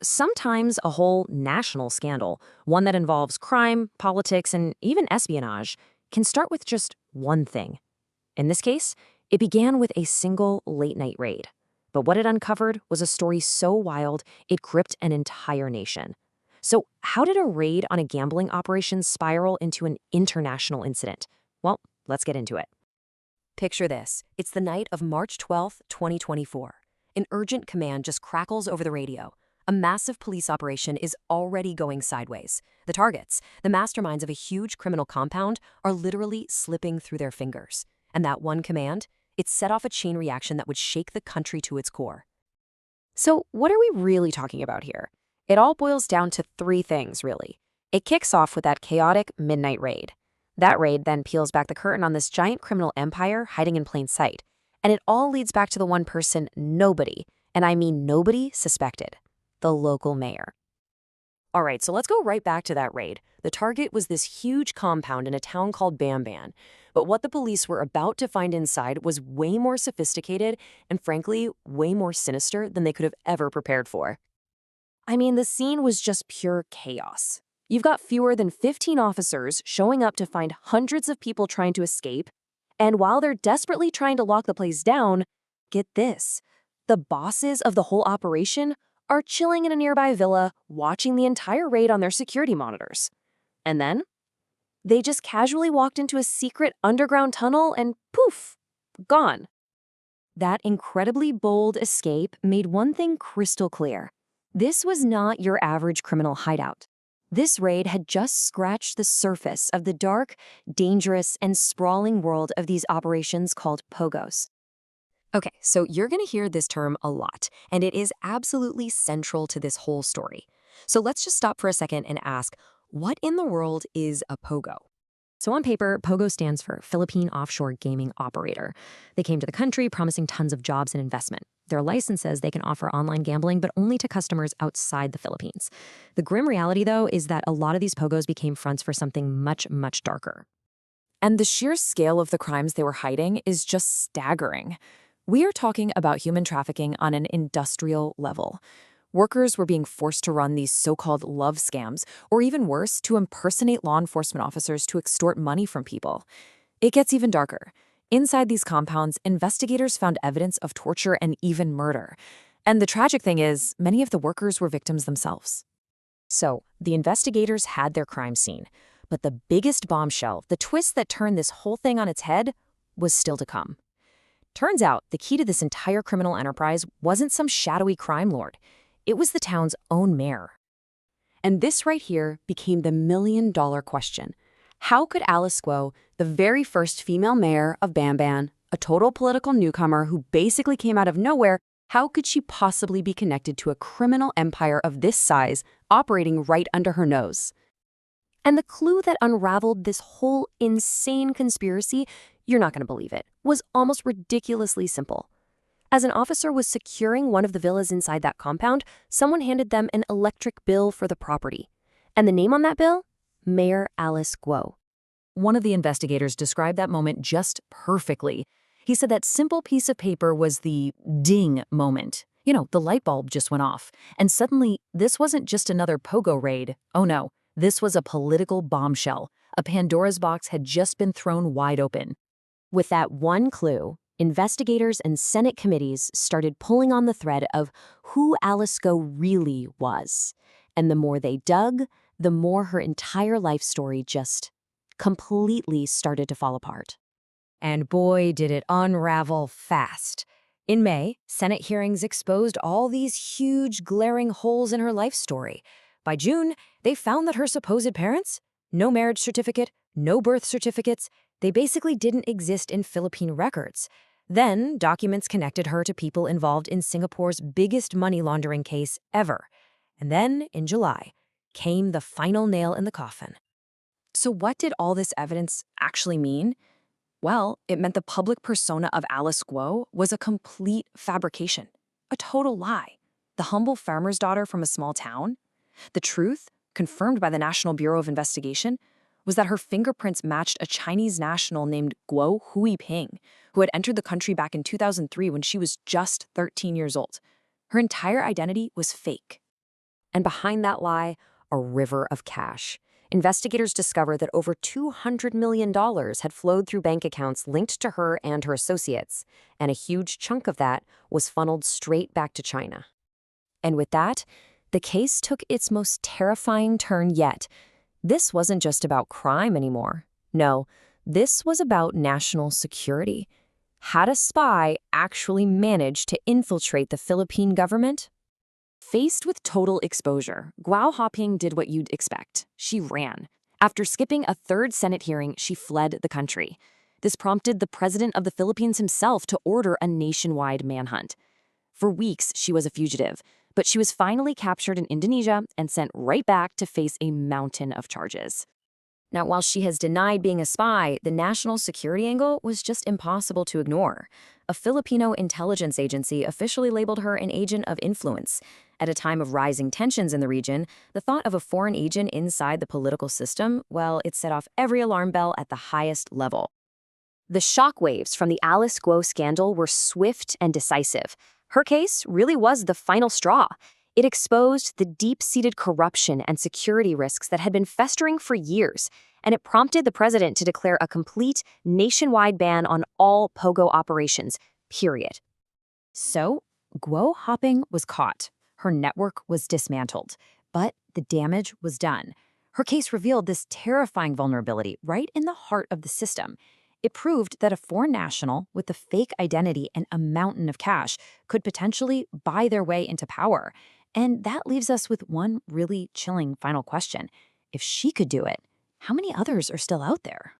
Sometimes a whole national scandal, one that involves crime, politics, and even espionage, can start with just one thing. In this case, it began with a single late-night raid. But what it uncovered was a story so wild, it gripped an entire nation. So how did a raid on a gambling operation spiral into an international incident? Well, let's get into it. Picture this. It's the night of March 12th, 2024. An urgent command just crackles over the radio. A massive police operation is already going sideways. The targets, the masterminds of a huge criminal compound, are literally slipping through their fingers. And that one command? It set off a chain reaction that would shake the country to its core. So what are we really talking about here? It all boils down to three things, really. It kicks off with that chaotic midnight raid. That raid then peels back the curtain on this giant criminal empire hiding in plain sight. And it all leads back to the one person nobody, and I mean nobody, suspected. The local mayor. All right, so let's go right back to that raid. The target was this huge compound in a town called Bamban. But what the police were about to find inside was way more sophisticated and, frankly, way more sinister than they could have ever prepared for. I mean, the scene was just pure chaos. You've got fewer than 15 officers showing up to find hundreds of people trying to escape, and while they're desperately trying to lock the place down, get this, the bosses of the whole operation are chilling in a nearby villa, watching the entire raid on their security monitors. And then, they just casually walked into a secret underground tunnel and poof, gone. That incredibly bold escape made one thing crystal clear. This was not your average criminal hideout. This raid had just scratched the surface of the dark, dangerous, and sprawling world of these operations called POGOs. Okay, so you're going to hear this term a lot, and it is absolutely central to this whole story. So let's just stop for a second and ask, what in the world is a POGO? So on paper, POGO stands for Philippine Offshore Gaming Operator. They came to the country promising tons of jobs and investment. Their license says they can offer online gambling, but only to customers outside the Philippines. The grim reality, though, is that a lot of these POGOs became fronts for something much, much darker. And the sheer scale of the crimes they were hiding is just staggering. We are talking about human trafficking on an industrial level. Workers were being forced to run these so-called love scams, or even worse, to impersonate law enforcement officers to extort money from people. It gets even darker. Inside these compounds, investigators found evidence of torture and even murder. And the tragic thing is, many of the workers were victims themselves. So, the investigators had their crime scene. But the biggest bombshell, the twist that turned this whole thing on its head, was still to come. Turns out, the key to this entire criminal enterprise wasn't some shadowy crime lord. It was the town's own mayor. And this right here became the million-dollar question. How could Alice Guo, the very first female mayor of Bamban, a total political newcomer who basically came out of nowhere, how could she possibly be connected to a criminal empire of this size operating right under her nose? And the clue that unraveled this whole insane conspiracy, you're not going to believe it, was almost ridiculously simple. As an officer was securing one of the villas inside that compound, someone handed them an electric bill for the property. And the name on that bill? Mayor Alice Guo. One of the investigators described that moment just perfectly. He said that simple piece of paper was the ding moment. The light bulb just went off. And suddenly, this wasn't just another POGO raid. Oh no, this was a political bombshell. A Pandora's box had just been thrown wide open. With that one clue, investigators and Senate committees started pulling on the thread of who Alice Guo really was. And the more they dug, the more her entire life story just completely started to fall apart. And boy, did it unravel fast. In May, Senate hearings exposed all these huge, glaring holes in her life story. By June, they found that her supposed parents? No marriage certificate, no birth certificates. They basically didn't exist in Philippine records. Then, documents connected her to people involved in Singapore's biggest money laundering case ever. And then, in July, came the final nail in the coffin. So what did all this evidence actually mean? Well, it meant the public persona of Alice Guo was a complete fabrication, a total lie. The humble farmer's daughter from a small town? The truth, confirmed by the National Bureau of Investigation, was that her fingerprints matched a Chinese national named Guo Huiping, who had entered the country back in 2003 when she was just 13 years old. Her entire identity was fake. And behind that lie, a river of cash. Investigators discovered that over $200 million had flowed through bank accounts linked to her and her associates, and a huge chunk of that was funneled straight back to China. And with that, the case took its most terrifying turn yet. This wasn't just about crime anymore. No, this was about national security. Had a spy actually managed to infiltrate the Philippine government? Faced with total exposure, Guo Hoping did what you'd expect. She ran. After skipping a third Senate hearing, she fled the country. This prompted the president of the Philippines himself to order a nationwide manhunt. For weeks, she was a fugitive, but she was finally captured in Indonesia and sent right back to face a mountain of charges. Now, while she has denied being a spy, the national security angle was just impossible to ignore. A Filipino intelligence agency officially labeled her an agent of influence. At a time of rising tensions in the region, the thought of a foreign agent inside the political system, well, it set off every alarm bell at the highest level. The shockwaves from the Alice Guo scandal were swift and decisive. Her case really was the final straw. It exposed the deep-seated corruption and security risks that had been festering for years, and it prompted the president to declare a complete nationwide ban on all POGO operations, period. So, Guo Hoping was caught. Her network was dismantled, but the damage was done. Her case revealed this terrifying vulnerability right in the heart of the system. It proved that a foreign national with a fake identity and a mountain of cash could potentially buy their way into power. And that leaves us with one really chilling final question. If she could do it, how many others are still out there?